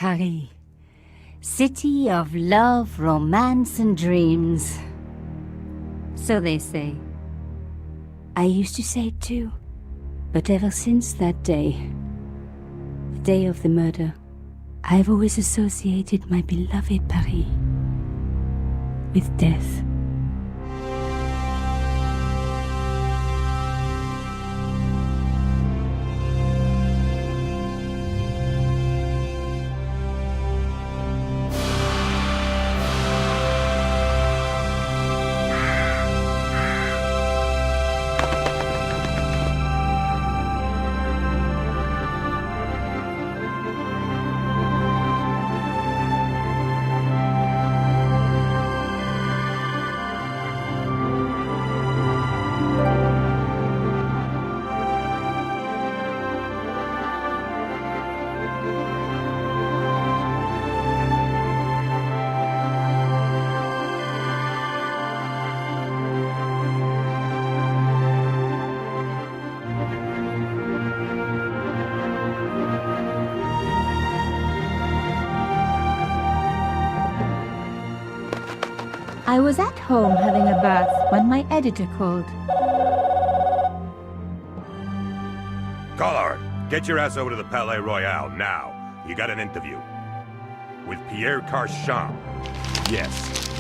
Paris. City of love, romance and dreams. So they say. I used to say it too. But ever since that day, the day of the murder, I've always associated my beloved Paris with death. I was at home having a bath when my editor called. Collard, get your ass over to the Palais Royal now. You got an interview. With Pierre Carchon. Yes,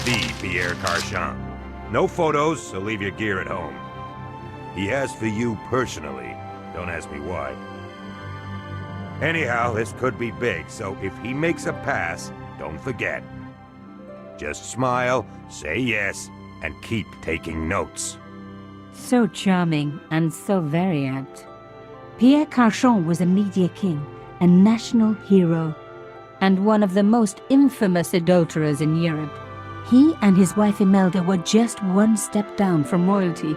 the Pierre Carchon. No photos, so leave your gear at home. He asked for you personally. Don't ask me why. Anyhow, this could be big, so if he makes a pass, don't forget. Just smile, say yes, and keep taking notes. So charming and so very apt. Pierre Carchon was a media king, a national hero, and one of the most infamous adulterers in Europe. He and his wife Imelda were just one step down from royalty.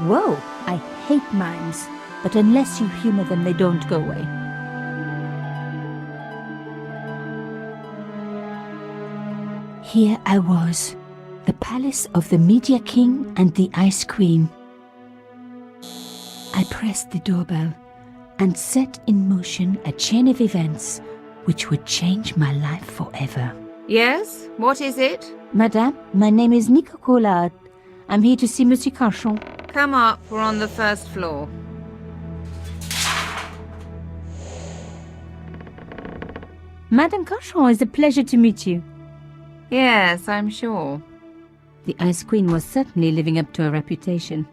Whoa, I hate mimes, but unless you humor them, they don't go away. Here I was, the palace of the Media King and the Ice Queen. I pressed the doorbell and set in motion a chain of events which would change my life forever. Yes? What is it? Madame, my name is Nico Collard. I'm here to see Monsieur Carchon. Come up, we're on the first floor. Madame Carchon, it's a pleasure to meet you. Yes, I'm sure. The Ice Queen was certainly living up to her reputation.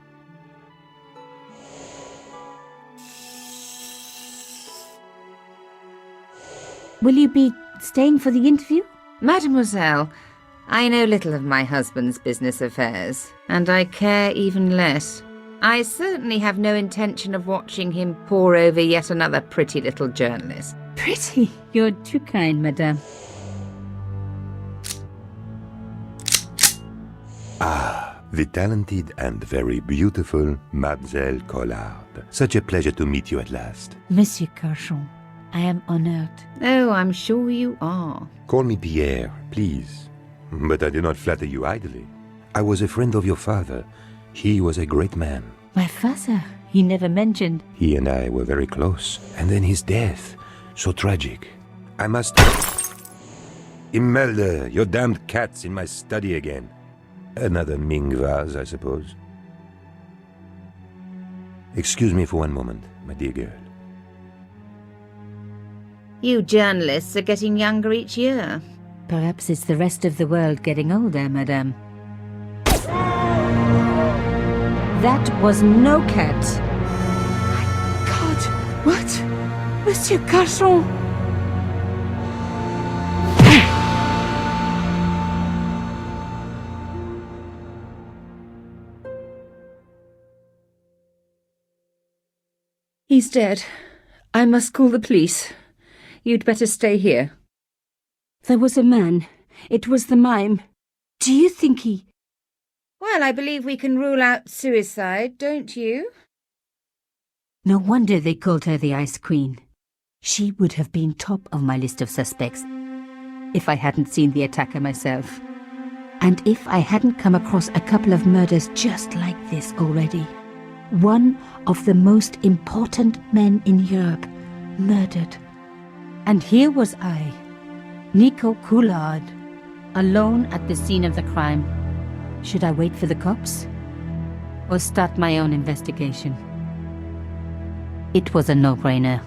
Will you be staying for the interview? Mademoiselle, I know little of my husband's business affairs, and I care even less. I certainly have no intention of watching him pore over yet another pretty little journalist. Pretty? You're too kind, madame. Ah, the talented and very beautiful Mademoiselle Collard. Such a pleasure to meet you at last. Monsieur Carchon, I am honored. Oh, I'm sure you are. Call me Pierre, please. But I do not flatter you idly. I was a friend of your father. He was a great man. My father? He never mentioned. He and I were very close. And then his death. So tragic. I must... Imelda, your damned cat's in my study again. Another Ming vase, I suppose. Excuse me for one moment, my dear girl. You journalists are getting younger each year. Perhaps it's the rest of the world getting older, madame. That was no cat. My God! What? Monsieur Carchon! He's dead. I must call the police. You'd better stay here. There was a man. It was the mime. Do you think he... Well, I believe we can rule out suicide, don't you? No wonder they called her the Ice Queen. She would have been top of my list of suspects if I hadn't seen the attacker myself. And if I hadn't come across a couple of murders just like this already. One of the most important men in Europe murdered And here was I, Nico Coulard, alone at the scene of the crime. Should I wait for the cops? Or start my own investigation? It was a no-brainer.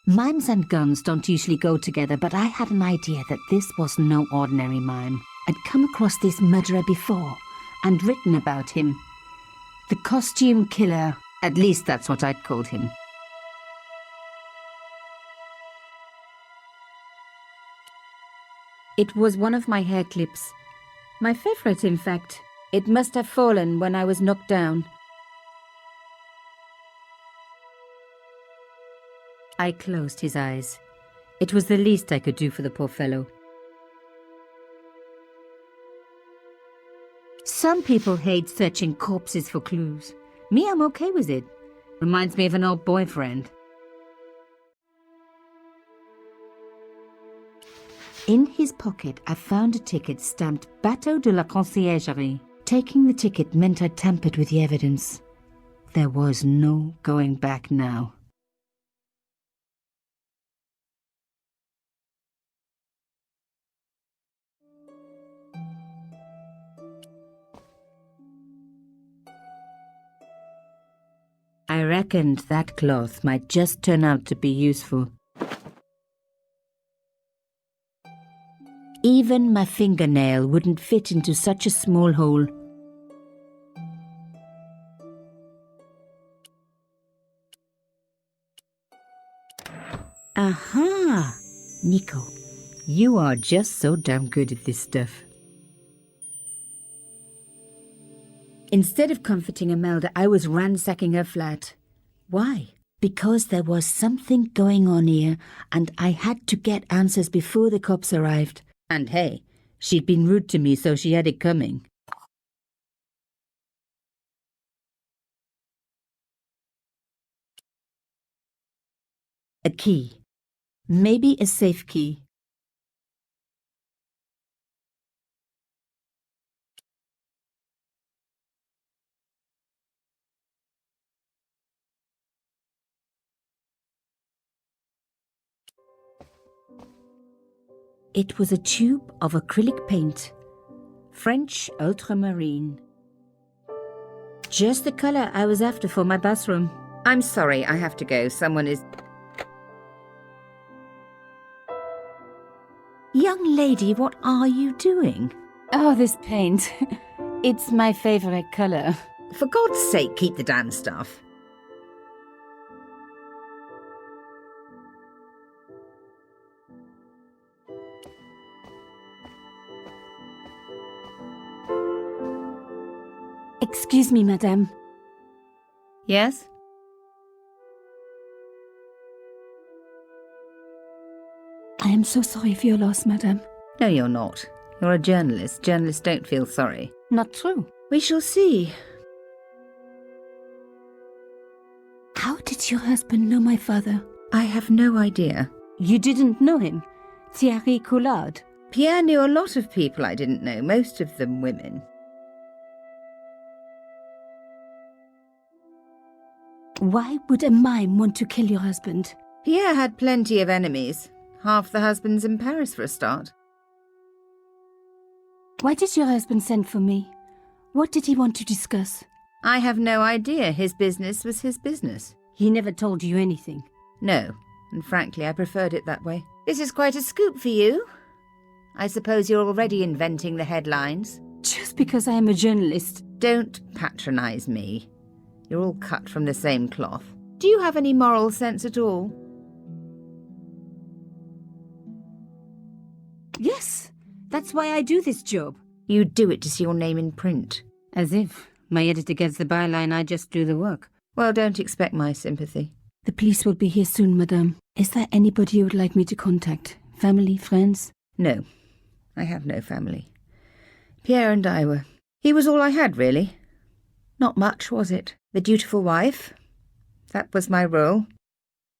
Mimes and guns don't usually go together, but I had an idea that this was no ordinary mime. I'd come across this murderer before, and written about him. The costume killer, at least that's what I'd called him. It was one of my hair clips. My favorite, in fact. It must have fallen when I was knocked down. I closed his eyes. It was the least I could do for the poor fellow. Some people hate searching corpses for clues. Me, I'm okay with it. Reminds me of an old boyfriend. In his pocket, I found a ticket stamped Bateau de la Conciergerie. Taking the ticket meant I tampered with the evidence. There was no going back now. I reckoned that cloth might just turn out to be useful. Even my fingernail wouldn't fit into such a small hole. Aha! Nico, you are just so damn good at this stuff. Instead of comforting Imelda, I was ransacking her flat. Why? Because there was something going on here, and I had to get answers before the cops arrived. And hey, she'd been rude to me, so she had it coming. A key. Maybe a safe key. It was a tube of acrylic paint. French ultramarine. Just the color I was after for my bathroom. I'm sorry, I have to go. Someone is... Young lady, what are you doing? Oh, this paint. It's my favorite color. For God's sake, keep the damn stuff. Excuse me, madame. Yes? I am so sorry for your loss, madame. No, you're not. You're a journalist. Journalists don't feel sorry. Not true. We shall see. How did your husband know my father? I have no idea. You didn't know him? Thierry Coulard? Pierre knew a lot of people I didn't know, most of them women. Why would a mime want to kill your husband? Pierre had plenty of enemies. Half the husbands in Paris for a start. Why did your husband send for me? What did he want to discuss? I have no idea. His business was his business. He never told you anything? No, and frankly I preferred it that way. This is quite a scoop for you. I suppose you're already inventing the headlines. Just because I am a journalist. Don't patronise me. You're all cut from the same cloth. Do you have any moral sense at all? Yes, that's why I do this job. You do it to see your name in print. As if my editor gets the byline, I just do the work. Well, don't expect my sympathy. The police will be here soon, madame. Is there anybody you would like me to contact? Family, friends? No, I have no family. Pierre and I were... He was all I had, really. Not much, was it? The dutiful wife. That was my role.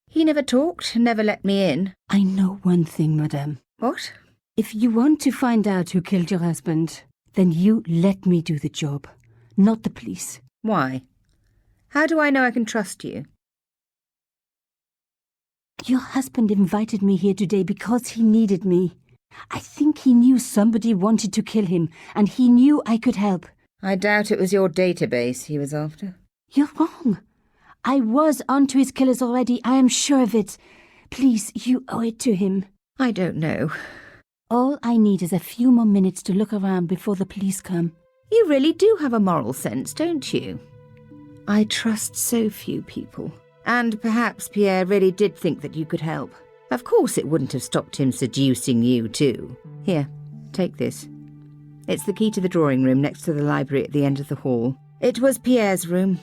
He never talked, never let me in. I know one thing, madame. What? If you want to find out who killed your husband, then you let me do the job, not the police. Why? How do I know I can trust you? Your husband invited me here today because he needed me. I think he knew somebody wanted to kill him, and he knew I could help. I doubt it was your database he was after. You're wrong. I was onto his killers already, I am sure of it. Please, you owe it to him. I don't know. All I need is a few more minutes to look around before the police come. You really do have a moral sense, don't you? I trust so few people. And perhaps Pierre really did think that you could help. Of course it wouldn't have stopped him seducing you too. Here, take this. It's the key to the drawing room next to the library at the end of the hall. It was Pierre's room.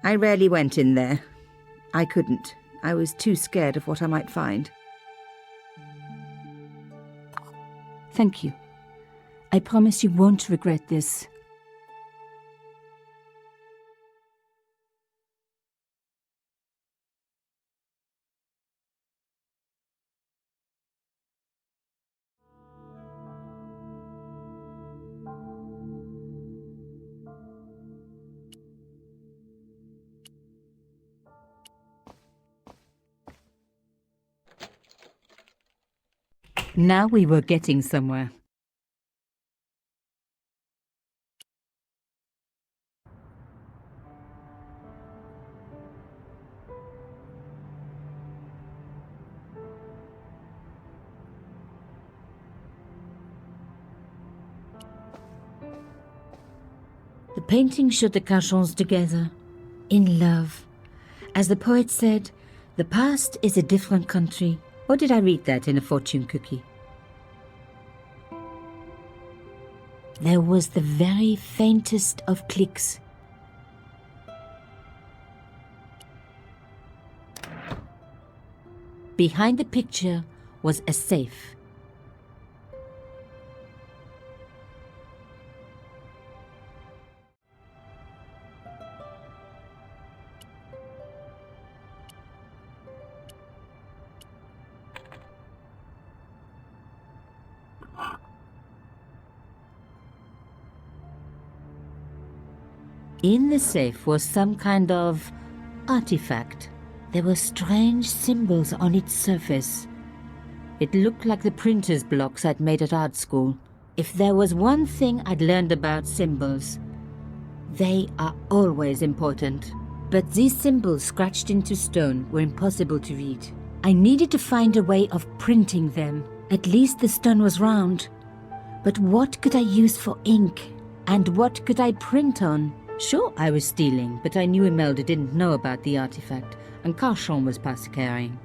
I rarely went in there. I couldn't. I was too scared of what I might find. Thank you. I promise you won't regret this. Now we were getting somewhere. The painting showed the Cachons together, in love. As the poet said, the past is a different country. Or did I read that in a fortune cookie? There was the very faintest of clicks. Behind the picture was a safe. In the safe was some kind of artifact. There were strange symbols on its surface. It looked like the printer's blocks I'd made at art school. If there was one thing I'd learned about symbols, they are always important. But these symbols scratched into stone were impossible to read. I needed to find a way of printing them. At least the stone was round. But what could I use for ink? And what could I print on? Sure, I was stealing, but I knew Imelda didn't know about the artifact, and Cachon was past carrying.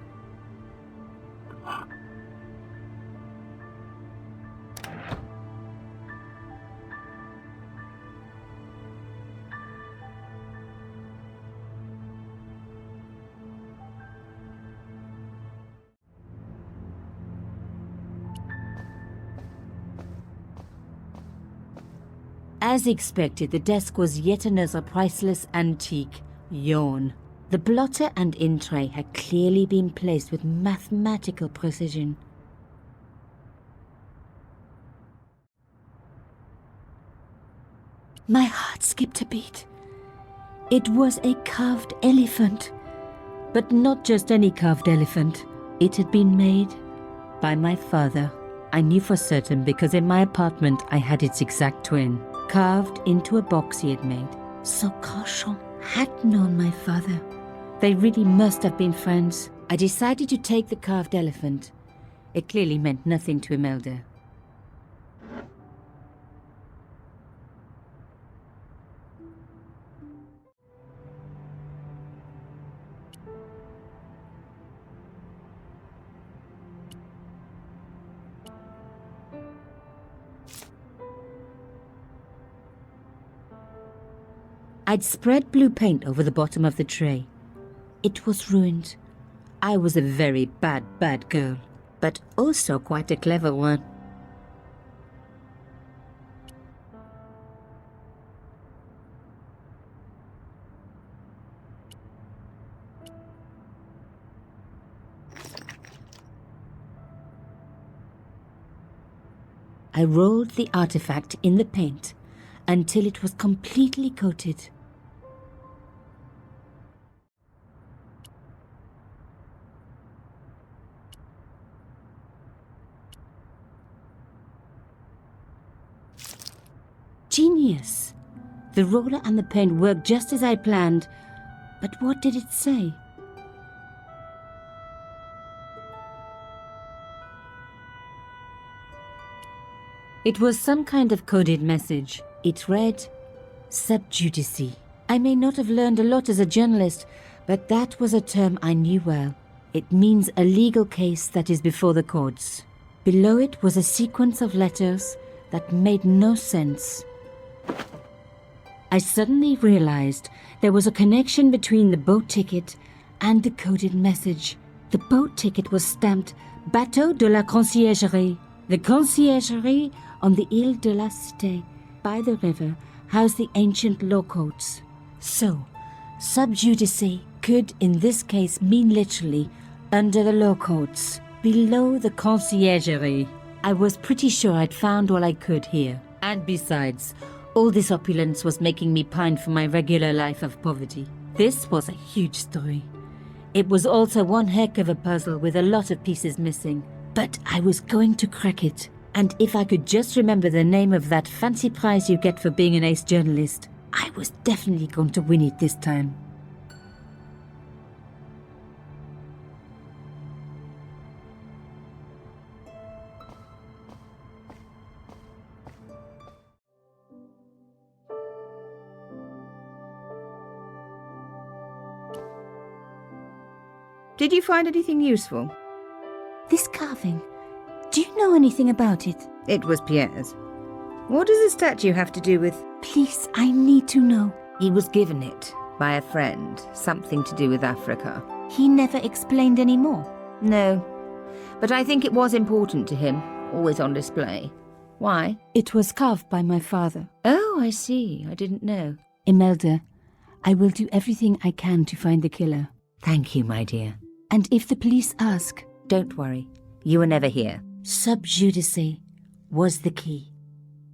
As expected, the desk was yet another priceless antique. Yawn. The blotter and in tray had clearly been placed with mathematical precision. My heart skipped a beat. It was a carved elephant. But not just any carved elephant. It had been made by my father. I knew for certain because in my apartment I had its exact twin, carved into a box he had made. So Cachon had known my father. They really must have been friends. I decided to take the carved elephant. It clearly meant nothing to Imelda. I'd spread blue paint over the bottom of the tray. It was ruined. I was a very bad girl, but also quite a clever one. I rolled the artifact in the paint until it was completely coated. The roller and the paint worked just as I planned. But what did it say? It was some kind of coded message. It read, "Sub judice." I may not have learned a lot as a journalist, but that was a term I knew well. It means a legal case that is before the courts. Below it was a sequence of letters that made no sense. I suddenly realized there was a connection between the boat ticket and the coded message. The boat ticket was stamped Bateau de la Conciergerie. The conciergerie on the Ile de la Cité, by the river, housed the ancient law courts. So, sub judice could in this case mean literally under the law courts, below the conciergerie. I was pretty sure I'd found all I could here. And besides, all this opulence was making me pine for my regular life of poverty. This was a huge story. It was also one heck of a puzzle with a lot of pieces missing. But I was going to crack it. And if I could just remember the name of that fancy prize you get for being an ace journalist, I was definitely going to win it this time. Did you find anything useful? This carving, do you know anything about it? It was Pierre's. What does the statue have to do with... Please, I need to know. He was given it by a friend, something to do with Africa. He never explained any more. No, but I think it was important to him, always on display. Why? It was carved by my father. Oh, I see. I didn't know. Imelda, I will do everything I can to find the killer. Thank you, my dear. And if the police ask... Don't worry. You were never here. Sub judice was the key.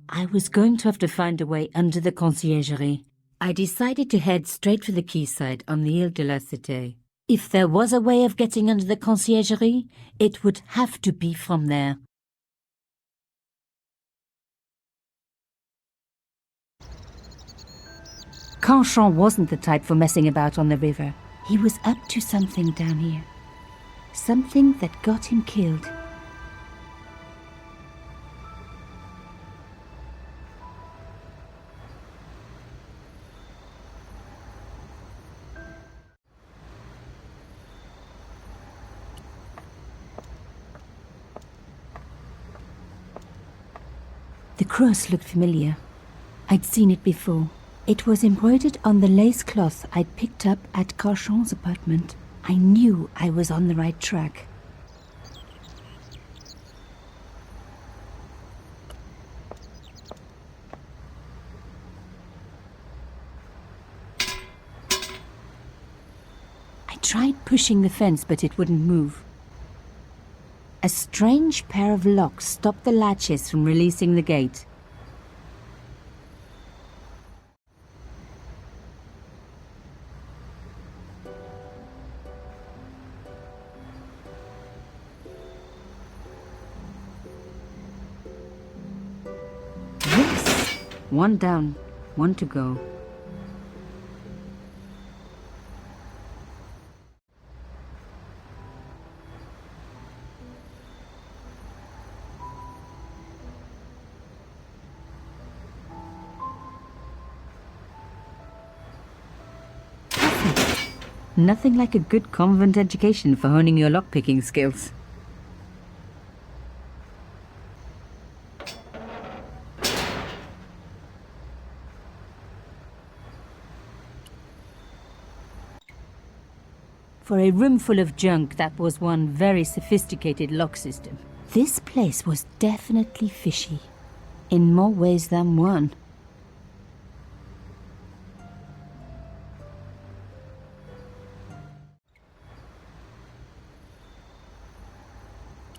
I was going to have to find a way under the conciergerie. I decided to head straight for the quayside on the Ile de la Cité. If there was a way of getting under the conciergerie, it would have to be from there. Canchon wasn't the type for messing about on the river. He was up to something down here. Something that got him killed. The cross looked familiar. I'd seen it before. It was embroidered on the lace cloth I'd picked up at Canchon's apartment. I knew I was on the right track. I tried pushing the fence, but it wouldn't move. A strange pair of locks stopped the latches from releasing the gate. Yes! One down, one to go. Nothing like a good convent education for honing your lockpicking skills. For a room full of junk, that was one very sophisticated lock system. This place was definitely fishy, in more ways than one.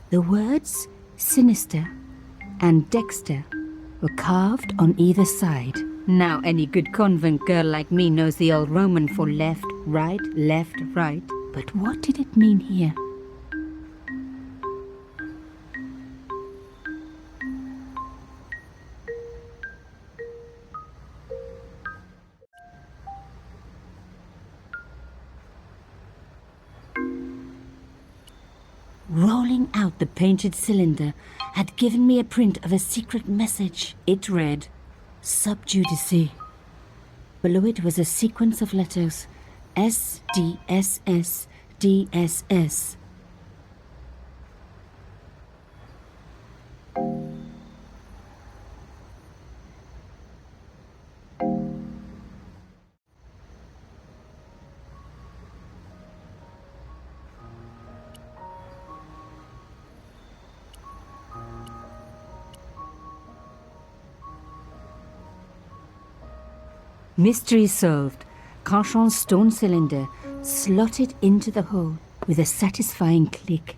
The words sinister and Dexter were carved on either side. Now any good convent girl like me knows the old Roman for left, right, left, right. But what did it mean here? Pulling out the painted cylinder had given me a print of a secret message. It read, Sub Judice. Below it was a sequence of letters, S, D, S, S, D, S, S. Mystery solved. Carchon's stone cylinder slotted into the hole with a satisfying click.